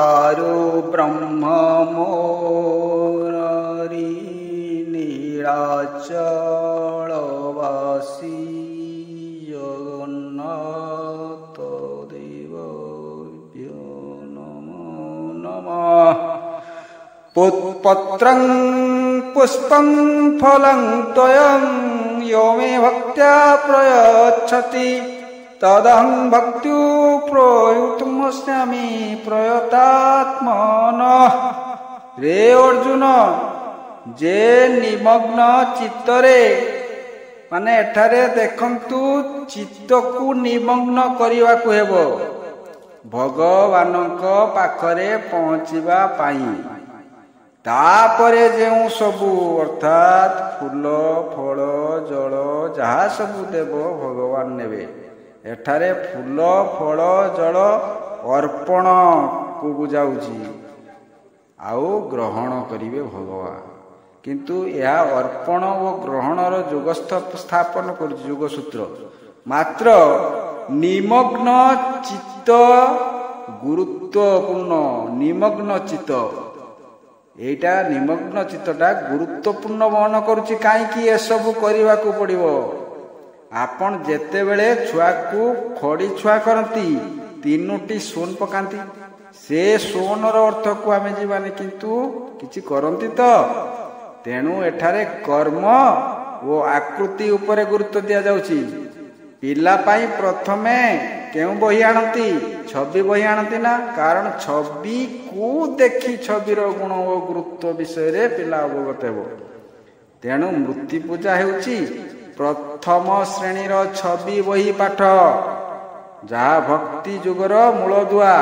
ଚାରୁ ବ୍ରହ୍ମ ମୋରି ନୀଳାଚଳବାସୀ ଜଗନ୍ନାଥ ଦେବଭ୍ୟୋ ନମୋ ନମଃ। ପତ୍ରଂ ପୁଷ୍ପଂ ଫଲଂ ତୋୟଂ ୟୋ ମେ ଭକ୍ତ୍ୟା ପ୍ରୟଚ୍ଛତି ତଦହଂ ଭକ୍ତ୍ୟୁ ପ୍ରୟୁକ୍ତମସ୍ୟାମି ପ୍ରୟତାତ୍ମନଃ। ରେ ଅର୍ଜୁନ, ଯେ ନିମଗ୍ନ ଚିତ୍ତରେ, ମାନେ ଏଠାରେ ଦେଖନ୍ତୁ ଚିତ୍ତକୁ ନିମଗ୍ନ କରିବାକୁ ହେବ ଭଗବାନଙ୍କ ପାଖରେ ପହଞ୍ଚିବା ପାଇଁ। ତାପରେ ଯେଉଁ ସବୁ ଅର୍ଥାତ୍ ଫୁଲ ଫଳ ଜଳ ଯାହା ସବୁ ଦେବ ଭଗବାନ ନେବେ। ଏଠାରେ ଫୁଲ ଫଳ ଜଳ ଅର୍ପଣକୁ ବୁଝାଉଛି, ଆଉ ଗ୍ରହଣ କରିବେ ଭଗବାନ। କିନ୍ତୁ ଏହା ଅର୍ପଣ ଓ ଗ୍ରହଣର ଯୋଗ ସ୍ଥାପନ କରୁଛି ଯୋଗସୂତ୍ର। ମାତ୍ର ନିମଗ୍ନ ଚିତ୍ତ ଗୁରୁତ୍ୱପୂର୍ଣ୍ଣ। ନିମଗ୍ନ ଚିତ୍ତ, ଏଇଟା ନିମଗ୍ନ ଚିତ୍ତଟା ଗୁରୁତ୍ୱପୂର୍ଣ୍ଣ ବହନ କରୁଛି। କାହିଁକି ଏସବୁ କରିବାକୁ ପଡ଼ିବ? ଆପଣ ଯେତେବେଳେ ଛୁଆକୁ ଖଡ଼ି ଛୁଆ କରନ୍ତି, 3ଟି ଶୂନ ପକାନ୍ତି, ସେ ଶୂନର ଅର୍ଥକୁ ଆମେ ଯିବାନି, କିନ୍ତୁ କିଛି କରନ୍ତି ତ। ତେଣୁ ଏଠାରେ କର୍ମ ଓ ଆକୃତି ଉପରେ ଗୁରୁତ୍ୱ ଦିଆଯାଉଛି। ପିଲା ପାଇଁ ପ୍ରଥମେ କେଉଁ ବହି ଆଣନ୍ତି? ଛବି ବହି ଆଣନ୍ତି ନା? କାରଣ ଛବିକୁ ଦେଖି ଛବିର ଗୁଣ ଓ ଗୁରୁତ୍ୱ ବିଷୟରେ ପିଲା ଅବଗତ ହେବ। ତେଣୁ ମୂର୍ତ୍ତି ପୂଜା ହେଉଛି ପ୍ରଥମ ଶ୍ରେଣୀର ଛବି ବହି ପାଠ, ଯାହା ଭକ୍ତି ଯୁଗର ମୂଳଦୁଆ।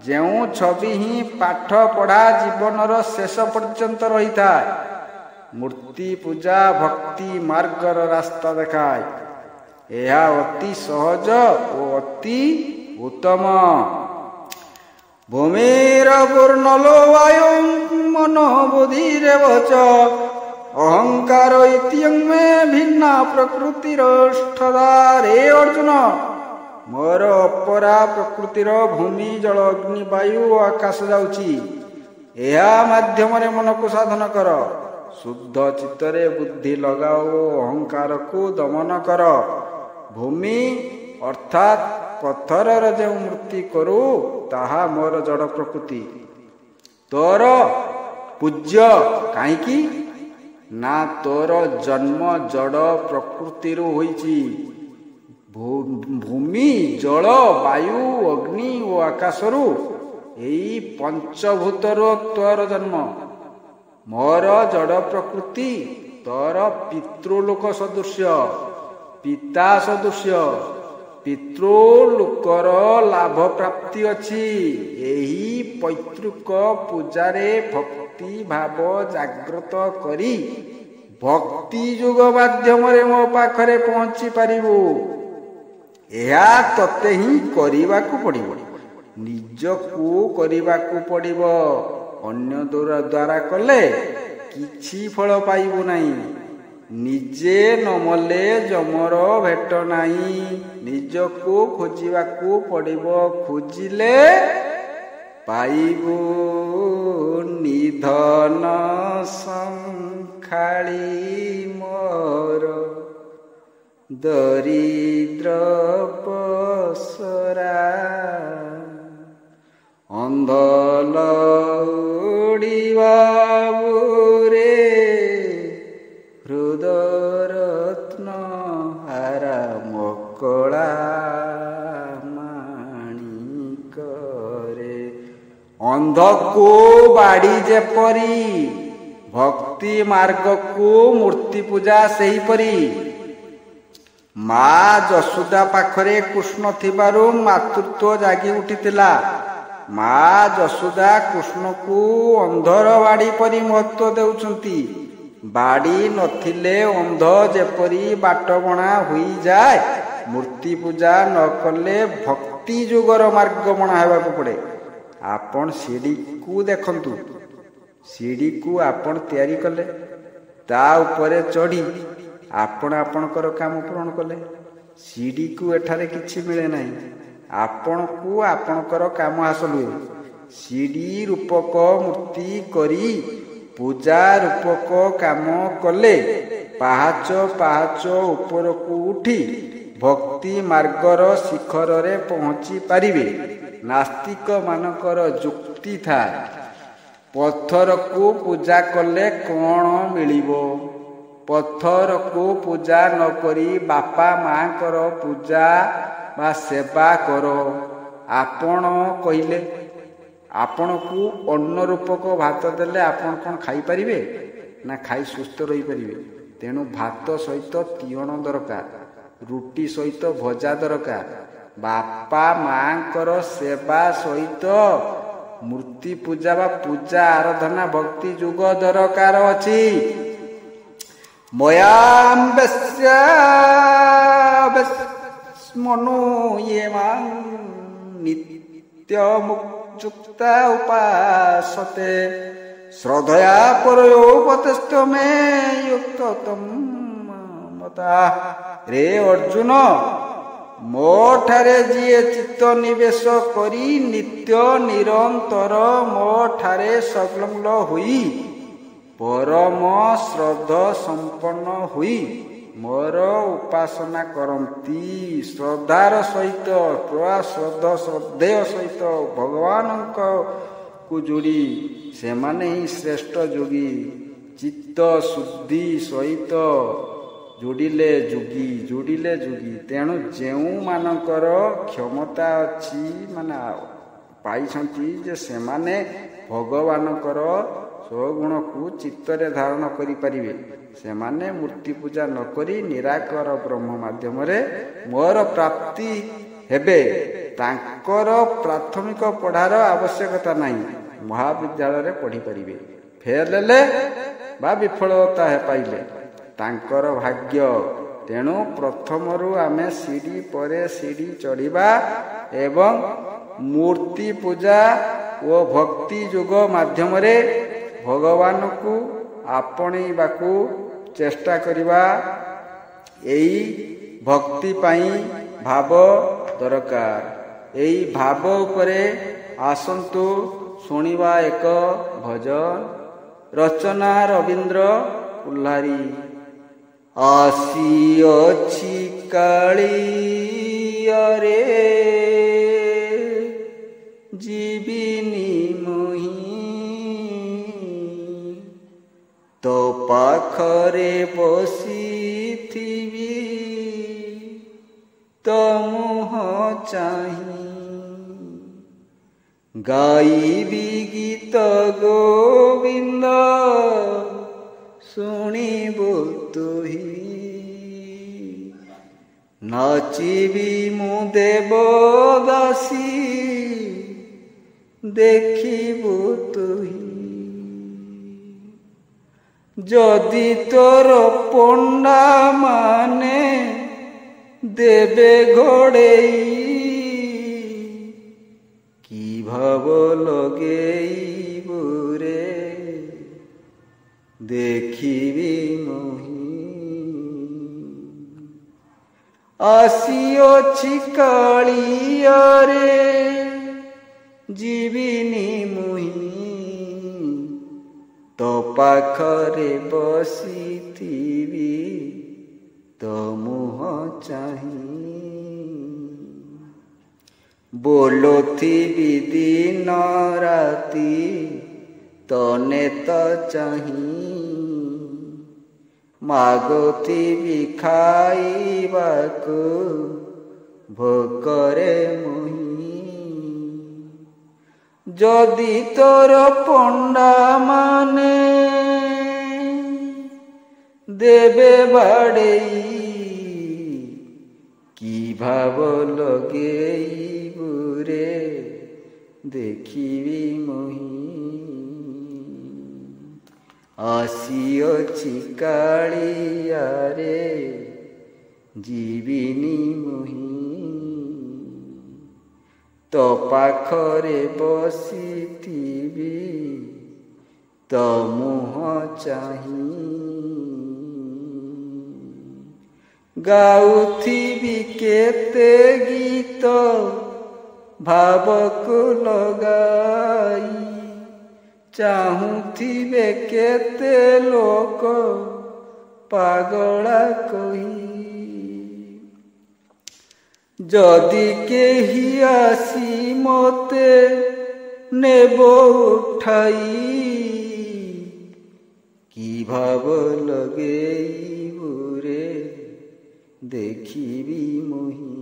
ଯେଉଁ ଛବି ହିଁ ପାଠ ପଢ଼ା ଜୀବନର ଶେଷ ପର୍ଯ୍ୟନ୍ତ ରହିଥାଏ। ମୂର୍ତ୍ତି ପୂଜା ଭକ୍ତି ମାର୍ଗର ରାସ୍ତା ଦେଖାଏ। ଏହା ଅତି ସହଜ ଓ ଅତି ଉତ୍ତମ। ଭୂମିର ପୂର୍ଣ୍ଣଲୋ ବାୟୁଂ ମନୋ ବୁଦ୍ଧିରେବ ଚ ଅହଙ୍କାର ଇତ୍ୟଂ ମେ ଭିନ୍ନା ପ୍ରକୃତିର ଷ୍ଠଦା। ରେ ଅର୍ଜୁନ, ମୋର ଅପରା ପ୍ରକୃତିର ଭୂମି ଜଳ ଅଗ୍ନି ବାୟୁ ଓ ଆକାଶ ଯାଉଛି। ଏହା ମାଧ୍ୟମରେ ମନକୁ ସାଧନ କର। ଶୁଦ୍ଧ ଚିତ୍ତରେ ବୁଦ୍ଧି ଲଗାଅ ଓ ଅହଙ୍କାରକୁ ଦମନ କର। ଭୂମି ଅର୍ଥାତ୍ ପଥରର ଯେଉଁ ମୂର୍ତ୍ତି କରୁ, ତାହା ମୋର ଜଡ଼ ପ୍ରକୃତି। ତୋର ପୂଜ୍ୟ କାହିଁକି? ନା ତୋର ଜନ୍ମ ଜଡ଼ ପ୍ରକୃତିରୁ ହୋଇଛି। ଭୂମି ଜଳ ବାୟୁ ଅଗ୍ନି ଓ ଆକାଶରୁ, ଏହି ପଞ୍ଚଭୂତରୁ ତୋର ଜନ୍ମ। ମୋର ଜଡ଼ ପ୍ରକୃତି ତୋର ପିତୃଲୋକ ସଦୃଶ୍ୟ, ପିତା ସଦୃଶ୍ୟ। ପିତୃଲୋକର ଲାଭ ପ୍ରାପ୍ତି ଅଛି। ଏହି ପୈତୃକ ପୂଜାରେ ଭକ୍ତି ଭାବ ଜାଗ୍ରତ କରି ଭକ୍ତି ଯୁଗ ମାଧ୍ୟମରେ ମୋ ପାଖରେ ପହଞ୍ଚି ପାରିବୁ। ଏହା ତତେ ହିଁ କରିବାକୁ ପଡ଼ିବ। ନିଜକୁ କରିବାକୁ ପଡ଼ିବ। ଅନ୍ୟ ଦ୍ୱାରା କଲେ କିଛି ଫଳ ପାଇବୁ ନାହିଁ। ନିଜେ ନ ମଲେ ଯମର ଭେଟ ନାହିଁ। ନିଜକୁ ଖୋଜିବାକୁ ପଡ଼ିବ। ଖୋଜିଲେ ପାଇବୁ ନିଧନ ସଂଖାଳି ମୋର ଦରିଦ୍ର ପସରା। ଅନ୍ଧ ଲଉଡ଼ିବାବୁରେ ହୃଦରତ୍ନ ହାରା ମକଳା ମାଣିକରେ। ଅନ୍ଧକୁ ବାଡ଼ି ଯେପରି, ଭକ୍ତି ମାର୍ଗକୁ ମୂର୍ତ୍ତି ପୂଜା ସେହିପରି। ମା ଯଶୋଦା ପାଖରେ କୃଷ୍ଣ ଥିବାରୁ ମାତୃତ୍ୱ ଜାଗି ଉଠିଥିଲା। ମା ଯଶୋଦା କୃଷ୍ଣକୁ ଅନ୍ଧର ବାଡ଼ି ପରି ମହତ୍ୱ ଦେଉଛନ୍ତି। ବାଡ଼ି ନଥିଲେ ଅନ୍ଧ ଯେପରି ବାଟବଣା ହୋଇଯାଏ, ମୂର୍ତ୍ତି ପୂଜା ନ କଲେ ଭକ୍ତି ଯୁଗର ମାର୍ଗ ବଣା ହେବାକୁ ପଡ଼େ। ଆପଣ ସିଡ଼ିକୁ ଦେଖନ୍ତୁ। ସିଡ଼ିକୁ ଆପଣ ତିଆରି କଲେ, ତା ଉପରେ ଚଢ଼ି ଆପଣ ଆପଣଙ୍କର କାମ ପୂରଣ କଲେ। ସିଡ଼ିକୁ ଏଠାରେ କିଛି ମିଳେ ନାହିଁ। ଆପଣଙ୍କୁ ଆପଣଙ୍କର କାମ ହାସଲ ହୁଏ। ସିଡ଼ି ରୂପକ ମୂର୍ତ୍ତି କରି ପୂଜା ରୂପକ କାମ କଲେ ପାହାଚ ପାହାଚ ଉପରକୁ ଉଠି ଭକ୍ତି ମାର୍ଗର ଶିଖରରେ ପହଞ୍ଚି ପାରିବେ। ନାସ୍ତିକମାନଙ୍କର ଯୁକ୍ତି ଥାଏ, ପଥରକୁ ପୂଜା କଲେ କ'ଣ ମିଳିବ? ପଥରକୁ ପୂଜା ନ କରି ବାପା ମାଙ୍କର ପୂଜା ବା ସେବା କର। ଆପଣ କହିଲେ ଆପଣଙ୍କୁ ଅନ୍ନ ରୂପକ ଭାତ ଦେଲେ ଆପଣ କ'ଣ ଖାଇପାରିବେ? ନା ଖାଇ ସୁସ୍ଥ ରହିପାରିବେ? ତେଣୁ ଭାତ ସହିତ ତିଅଣ ଦରକାର, ରୁଟି ସହିତ ଭଜା ଦରକାର। ବାପା ମାଙ୍କର ସେବା ସହିତ ମୂର୍ତ୍ତି ପୂଜା ବା ପୂଜା ଆରାଧନା ଭକ୍ତି ଯୁଗ ଦରକାର ଅଛି। ମନୋୟେମାଂ ନିତ୍ୟମୁକ୍ତା ଉପାସତେ ଶ୍ରଦ୍ଧୟା ପରୟୋପତିଷ୍ଠ ମେ ୟୁକ୍ତତମ ମତା। ରେ ଅର୍ଜୁନ, ମୋ ଠାରେ ଯିଏ ଚିତ୍ତ ନିବେଶ କରି ନିତ୍ୟ ନିରନ୍ତର ମୋ ଠାରେ ସଂଲଗ୍ନ ହୋଇ ପରମ ଶ୍ରଦ୍ଧ ସମ୍ପନ୍ନ ହୋଇ ମୋର ଉପାସନା କରନ୍ତି, ଶ୍ରଦ୍ଧାର ସହିତ ଶ୍ରଦ୍ଧେୟ ସହିତ ଭଗବାନଙ୍କୁ ଯୋଡ଼ି ସେମାନେ ହିଁ ଶ୍ରେଷ୍ଠ ଯୋଗୀ। ଚିତ୍ତ ଶୁଦ୍ଧି ସହିତ ଯୋଡ଼ିଲେ ଯୋଗୀ। ତେଣୁ ଯେଉଁମାନଙ୍କର କ୍ଷମତା ଅଛି ମାନେ ପାଇଛନ୍ତି ଯେ ସେମାନେ ଭଗବାନଙ୍କର ସ୍ୱଗୁଣକୁ ଚିତ୍ତରେ ଧାରଣ କରିପାରିବେ, ସେମାନେ ମୂର୍ତ୍ତି ପୂଜା ନ କରି ନିରାକାର ବ୍ରହ୍ମ ମାଧ୍ୟମରେ ମୋର ପ୍ରାପ୍ତି ହେବେ। ତାଙ୍କର ପ୍ରାଥମିକ ପଢ଼ାର ଆବଶ୍ୟକତା ନାହିଁ, ମହାବିଦ୍ୟାଳୟରେ ପଢ଼ିପାରିବେ। ଫେଲ୍ ହେଲେ ବା ବିଫଳତା ପାଇଲେ ତାଙ୍କର ଭାଗ୍ୟ। ତେଣୁ ପ୍ରଥମରୁ ଆମେ ସିଡ଼ି ପରେ ସିଡ଼ି ଚଢ଼ିବା ଏବଂ ମୂର୍ତ୍ତି ପୂଜା ଓ ଭକ୍ତି ଯୋଗ ମାଧ୍ୟମରେ ଭଗବାନଙ୍କୁ ଆପଣେଇବାକୁ ଚେଷ୍ଟା କରିବା। ଏହି ଭକ୍ତି ପାଇଁ ଭାବ ଦରକାର। ଏହି ଭାବ ଉପରେ ଆସନ୍ତୁ ଶୁଣିବା ଏକ ଭଜନ। ରଚନା ରବୀନ୍ଦ୍ର ପୁଲ୍ଲାରୀ। ଆସିଅଛି କାଳିଆରେ ଯିବିନି ମୁହିଁ, ତୋ ପାଖରେ ବସିଥିବି ତୋ ମୁହଁ ଚାହିଁ, ଗାଇବି ଗୀତ ଗୋବିନ୍ଦ ଶୁଣିବୁ ତୁହି, ନାଚିବି ମୁଁ ଦେବଦାସୀ ଦେଖିବୁ ତୁହି। ଯଦି ତୋର ପଣ୍ଡା ମାନେ ଦେବେ ଘୋଡ଼େଇ, କି ଭାବ ଲଗେଇବୁ ରେ ଦେଖିବି ମୁହିଁ। ଆସିଅଛି କାଳିଆରେ ଯିବିନି ମୁହିଁ, ତୋ ପାଖରେ ବସିଥିବି ତୋ ମୁହଁ ଚାହିଁ, ବୋଲୁଥିବି ଦିନ ରାତି ତୋ ନେତ ଚାହିଁ, ମାଗୁଥିବି ଖାଇବାକୁ ଭୋକରେ ମୁହିଁ। ଯଦି ତୋର ପଣ୍ଡା ମାନେ ଦେବେ ବାଡ଼େଇ, କି ଭାବ ଲଗେଇବୁ ରେ ଦେଖିବି ମୁହିଁ। ଆସିଅଛି କାଳିଆରେ ଯିବିନି ମୁହିଁ, ତୋ ପାଖରେ ବସିଥିବି ତୋ ମୁହଁ ଚାହିଁ, ଗାଉଥିବି କେତେ ଗୀତ ଭାବକୁ ଲଗାଇ, ଚାହୁଁଥିବେ କେତେ ଲୋକ ପାଗଳା କହି। ଯଦି କେହି ଆସି ମୋତେ ନେବ ଉଠାଇ, କି ଭାବ ଲଗେଇବୁ ରେ ଦେଖିବି ମୁହିଁ।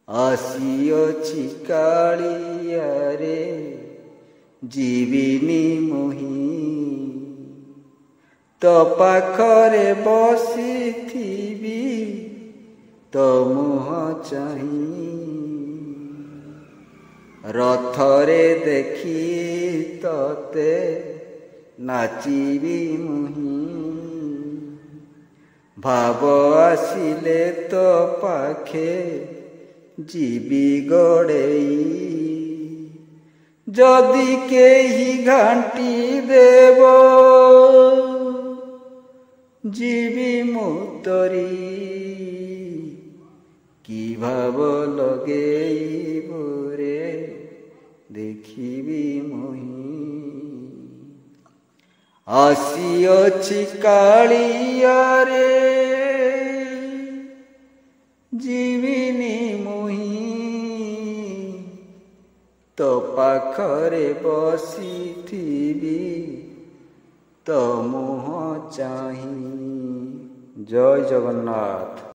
ଆସିଅଛି କାଳିଆରେ ଯିବିନି ମୁହିଁ। ତୋ ପାଖରେ ବସିଥିବି ତୋ ମୁହଁ ଚାହିଁ। ରଥରେ ଦେଖି ତତେ ନାଚିବି ମୁହିଁ। ଭାବ ଆସିଲେ ତୋ ପାଖେ ଯିବି ଗଡ଼େଇ। ଯଦି କେହି ଘାଣ୍ଟି ଦେବ ଯିବି ମୁଁ ତରି। କି ଭାବ ଲଗେଇବୁ ରେ ଦେଖିବି ମୁହିଁ। ଆସିଅଛି କାଳିଆରେ ଯିବିନି ମୁହିଁ। ତୋ ପାଖରେ ବସିଥିବି ତୋ ମୁହଁ ଚାହିଁ। ଜୟ ଜଗନ୍ନାଥ।